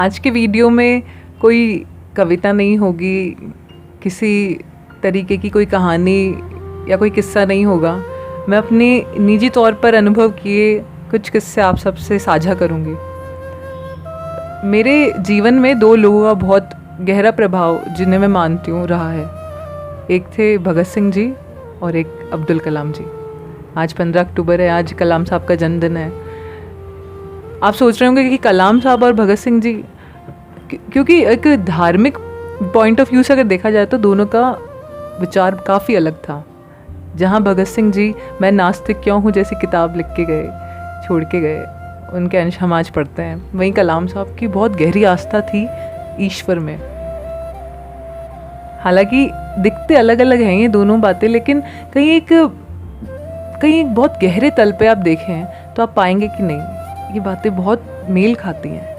आज के वीडियो में कोई कविता नहीं होगी, किसी तरीके की कोई कहानी या कोई किस्सा नहीं होगा। मैं अपने निजी तौर पर अनुभव किए कुछ किस्से आप सबसे साझा करूँगी। मेरे जीवन में दो लोगों का बहुत गहरा प्रभाव, जिन्हें मैं मानती हूँ, रहा है। एक थे भगत सिंह जी और एक अब्दुल कलाम जी। आज 15 अक्टूबर है, आज कलाम साहब का जन्मदिन है। आप सोच रहे होंगे कि कलाम साहब और भगत सिंह जी, क्योंकि एक धार्मिक पॉइंट ऑफ व्यू से अगर देखा जाए तो दोनों का विचार काफ़ी अलग था। जहाँ भगत सिंह जी मैं नास्तिक क्यों हूँ जैसी किताब लिख के गए, छोड़ के गए, उनके अंश हम आज पढ़ते हैं। वहीं कलाम साहब की बहुत गहरी आस्था थी ईश्वर में। हालांकि दिखते अलग अलग हैं ये दोनों बातें, लेकिन कहीं एक बहुत गहरे तल पे आप देखें तो आप पाएंगे कि नहीं, ये बातें बहुत मेल खाती हैं।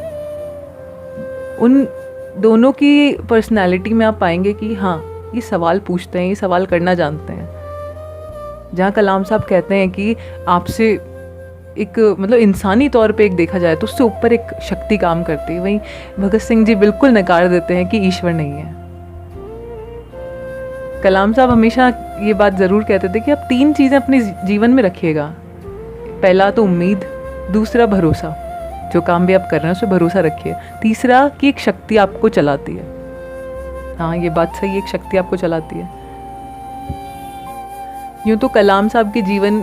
उन दोनों की पर्सनालिटी में आप पाएंगे कि हाँ, ये सवाल पूछते हैं, ये सवाल करना जानते हैं। जहाँ कलाम साहब कहते हैं कि आपसे एक मतलब इंसानी तौर पे एक देखा जाए तो उससे ऊपर एक शक्ति काम करती है, वहीं भगत सिंह जी बिल्कुल नकार देते हैं कि ईश्वर नहीं है। कलाम साहब हमेशा ये बात ज़रूर कहते थे कि आप 3 चीज़ें अपने जीवन में रखिएगा। पहला तो उम्मीद, दूसरा भरोसा, जो काम भी आप कर रहे हैं उस पर भरोसा रखिए। तीसरा कि एक शक्ति आपको चलाती है। हाँ, ये बात सही है, एक शक्ति आपको चलाती है। यूँ तो कलाम साहब के जीवन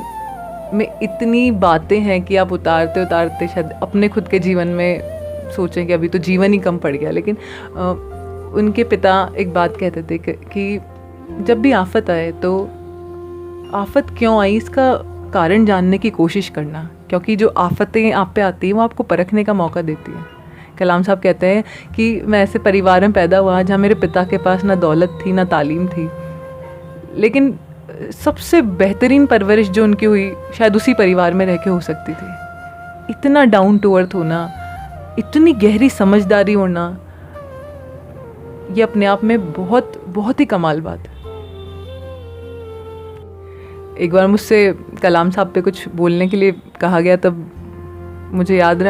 में इतनी बातें हैं कि आप उतारते उतारते शायद अपने खुद के जीवन में सोचें कि अभी तो जीवन ही कम पड़ गया। लेकिन उनके पिता एक बात कहते थे कि जब भी आफत आए तो आफत क्यों आई इसका कारण जानने की कोशिश करना, क्योंकि जो आफतें आप पे आती हैं वो आपको परखने का मौका देती हैं। कलाम साहब कहते हैं कि मैं ऐसे परिवार में पैदा हुआ जहाँ मेरे पिता के पास ना दौलत थी ना तालीम थी, लेकिन सबसे बेहतरीन परवरिश जो उनकी हुई शायद उसी परिवार में रह के हो सकती थी। इतना डाउन टू अर्थ होना, इतनी गहरी समझदारी होना, ये अपने आप में बहुत बहुत ही कमाल बात है। एक बार मुझसे कलाम साहब पे कुछ बोलने के लिए कहा गया, तब मुझे याद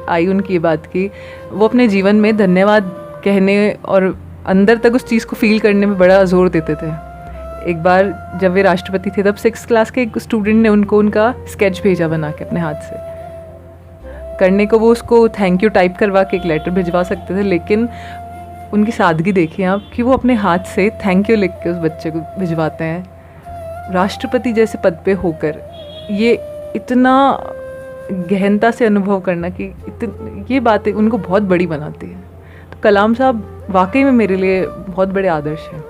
आई उनकी बात की वो अपने जीवन में धन्यवाद कहने और अंदर तक उस चीज़ को फील करने में बड़ा जोर देते थे। एक बार जब वे राष्ट्रपति थे तब 6th क्लास के एक स्टूडेंट ने उनका स्केच भेजा बना के अपने हाथ से करने को। वो उसको थैंक यू टाइप करवा के एक लेटर भिजवा सकते थे, लेकिन उनकी सादगी देखिए आप कि वो अपने हाथ से थैंक यू लिख के उस बच्चे को भिजवाते हैं। राष्ट्रपति जैसे पद पे होकर ये इतना गहनता से अनुभव करना कि ये बातें उनको बहुत बड़ी बनाती है। तो कलाम साहब वाकई में मेरे लिए बहुत बड़े आदर्श हैं।